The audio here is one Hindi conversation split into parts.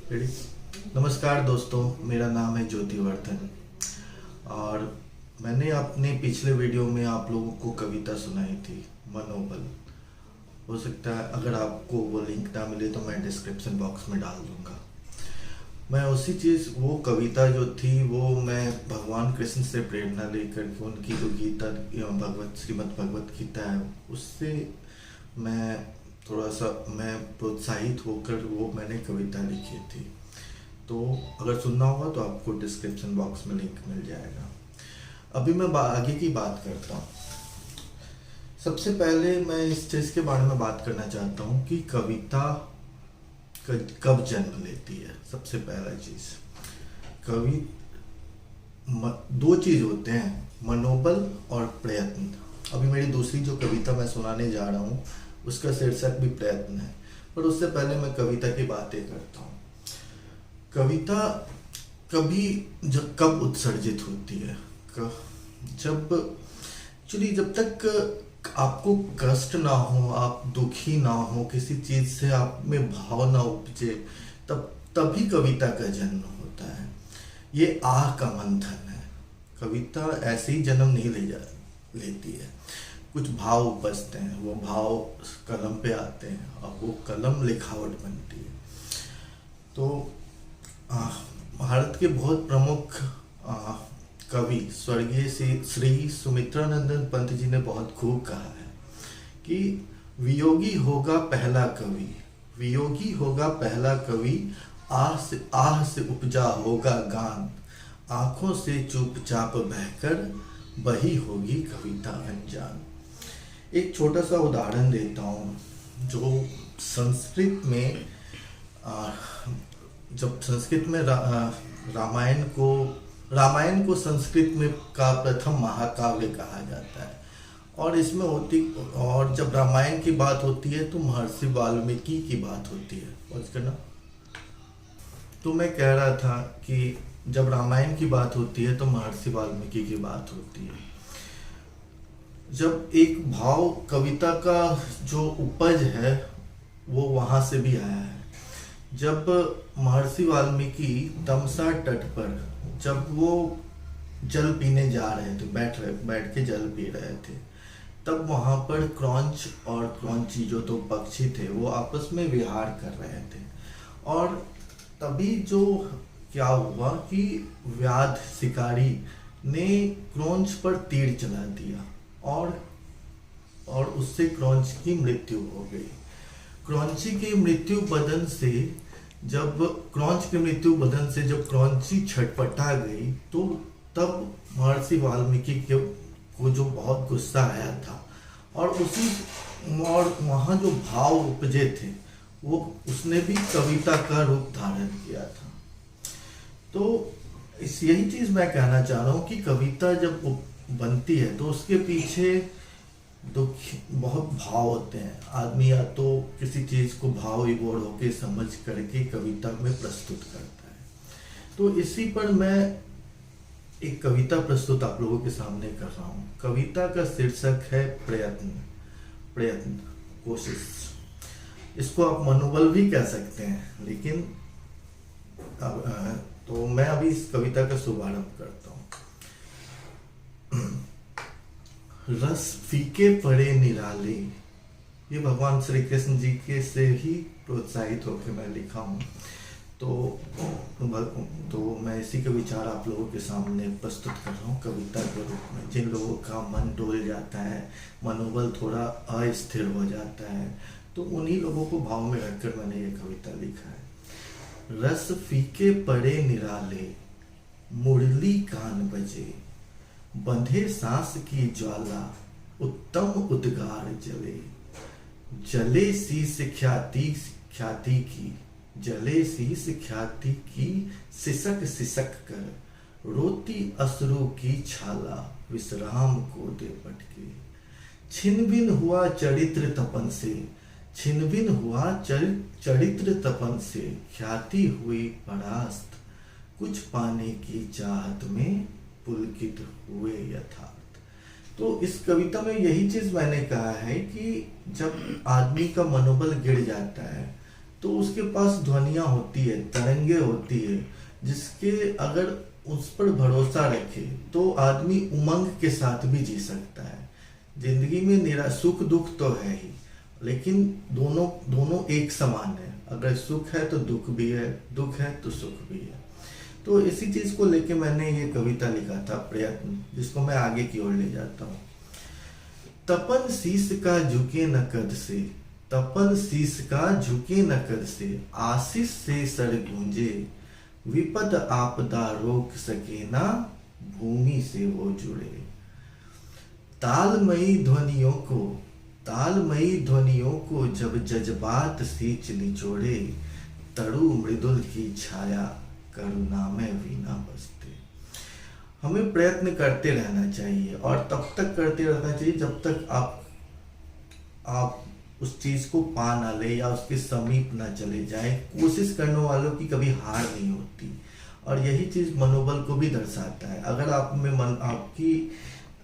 रेडी। नमस्कार दोस्तों, मेरा नाम है ज्योतिवर्धन और मैंने अपने पिछले वीडियो में आप लोगों को कविता सुनाई थी मनोबल। हो सकता है अगर आपको वो लिंक ना मिले तो मैं डिस्क्रिप्शन बॉक्स में डाल दूंगा। मैं उसी चीज़ वो कविता जो थी वो मैं भगवान कृष्ण से प्रेरणा लेकर के उनकी जो गीता श्रीमद् भगवत गीता है उससे मैं थोड़ा सा मैं प्रोत्साहित होकर वो मैंने कविता लिखी थी। तो अगर सुनना होगा तो आपको डिस्क्रिप्शन बॉक्स में लिंक मिल जाएगा। अभी मैं आगे की बात करता हूँ। सबसे पहले मैं इस चीज़ के बारे में बात करना चाहता हूँ कि कविता कब जन्म लेती है। सबसे पहला चीज़, कवि दो चीज़ होते हैं, मनोबल और प्रयत्न। अभी मेरी दूसरी जो कविता मैं सुनाने जा रहा हूँ उसका शीर्षक भी प्रयत्न है, पर उससे पहले मैं कविता की बातें करता हूँ। कविता कब उत्सर्जित होती है? जब तक आपको कष्ट ना हो, आप दुखी ना हो, किसी चीज से आप में भाव ना उपजे, तभी कविता का जन्म होता है। ये आह का मंथन है। कविता ऐसे ही जन्म नहीं लेती है। कुछ भाव उपजते हैं, वो भाव कलम पे आते हैं और वो कलम लिखावट बनती है। तो भारत के बहुत प्रमुख कवि स्वर्गीय श्री सुमित्रानंदन पंत जी ने बहुत खूब कहा है कि वियोगी होगा पहला कवि, वियोगी होगा पहला कवि, आह से उपजा होगा गान, आंखों से चुपचाप बहकर बही होगी कविता अनजान। एक छोटा सा उदाहरण देता हूँ। जो संस्कृत में जब संस्कृत में रामायण को संस्कृत में का प्रथम महाकाव्य कहा जाता है और जब रामायण की बात होती है तो महर्षि वाल्मीकि की बात होती है। समझ करना। तो मैं कह रहा था कि जब रामायण की बात होती है तो महर्षि वाल्मीकि की बात होती है। जब एक भाव कविता का जो उपज है वो वहां से भी आया है। जब महर्षि वाल्मीकि तमसा तट पर जब वो जल पीने जा रहे थे, बैठ के जल पी रहे थे, तब वहां पर क्रौंच और क्रौंची जो तो पक्षी थे वो आपस में विहार कर रहे थे। और तभी जो क्या हुआ कि व्याध शिकारी ने क्रौंच पर तीर चला दिया और उससे क्रौंच की मृत्यु हो गई। क्रौंची की मृत्यु बदन से जब क्रौंची छटपटा गई तो तब महर्षि वाल्मीकि को जो बहुत गुस्सा आया था और वहाँ जो भाव उपजे थे वो उसने भी कविता का रूप धारण किया था। तो यही चीज मैं कहना चाह रहा हूँ कि कविता जब बनती है तो उसके पीछे बहुत भाव होते हैं। आदमी या तो किसी चीज को भाव विभोर होके समझ करके कविता में प्रस्तुत करता है। तो इसी पर मैं एक कविता प्रस्तुत आप लोगों के सामने कर रहा हूँ। कविता का शीर्षक है प्रयत्न, कोशिश। इसको आप मनोबल भी कह सकते हैं, लेकिन तो मैं अभी इस कविता का शुभारंभ करता हूँ। रस फीके पड़े निराले, ये भगवान श्री कृष्ण जी के से ही प्रोत्साहित होकर मैं लिखा हूँ। तो मैं इसी के विचार आप लोगों के सामने प्रस्तुत कर रहा हूँ कविता के रूप में। जिन लोगों का मन डोल जाता है, मनोबल थोड़ा अस्थिर हो जाता है, तो उन्हीं लोगों को भाव में रखकर मैंने ये कविता लिखा है। रस फीके पड़े निराले, मुरली कान बजे, बंधे सांस की ज्वाला, उत्तम उद्गार जले, जले शीस ख्याति की, जले शीस ख्याति की, सिसक सिसक कर, रोती अश्रु की छाला, विश्राम को दे पटके, छिनबिन हुआ चरित्र तपन से, छिनबिन हुआ चरित्र तपन से, ख्याति हुई परास्त, कुछ पाने की चाहत में पुलकित हुए यथार्थ। तो इस कविता में यही चीज मैंने कहा है कि जब आदमी का मनोबल गिर जाता है तो उसके पास ध्वनियाँ होती है, तरंगे होती है, जिसके अगर उस पर भरोसा रखे तो आदमी उमंग के साथ भी जी सकता है। जिंदगी में निरा सुख दुख तो है ही, लेकिन दोनों दोनों एक समान है। अगर सुख है तो दुख भी है, दुख है तो सुख भी है। तो इसी चीज को लेके मैंने ये कविता लिखा था, प्रयत्न, जिसको मैं आगे की ओर ले जाता हूँ। तपन शीस का झुके न कद से, तपन शीस का झुके न कद से, आशीष से सर गूंजे, विपद आपदा रोक सके ना, भूमि से वो जुड़े। तालमयी ध्वनियों को, तालमयी ध्वनियों को जब जज्बात सींच निचोड़े, तड़ु मृदुल की छाया करुणा में वीणा बजते। हमें प्रयत्न करते रहना चाहिए, और तब तक करते रहना चाहिए जब तक आप उस चीज को पा ना ले या उसके समीप ना चले जाए। कोशिश करने वालों की कभी हार नहीं होती, और यही चीज मनोबल को भी दर्शाता है। अगर आप में मन, आपकी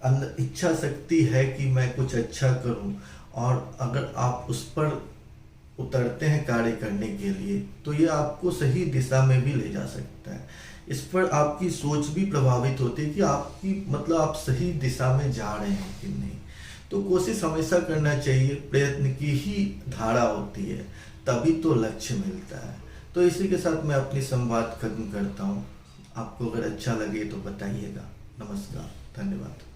अंदर इच्छा शक्ति है कि मैं कुछ अच्छा करूं, और अगर आप उस पर उतरते हैं कार्य करने के लिए, तो ये आपको सही दिशा में भी ले जा सकता है। इस पर आपकी सोच भी प्रभावित होती है कि आपकी मतलब आप सही दिशा में जा रहे हैं कि नहीं। तो कोशिश हमेशा करना चाहिए, प्रयत्न की ही धारा होती है, तभी तो लक्ष्य मिलता है। तो इसी के साथ मैं अपनी संवाद खत्म करता हूँ। आपको अगर अच्छा लगे तो बताइएगा। नमस्कार, धन्यवाद।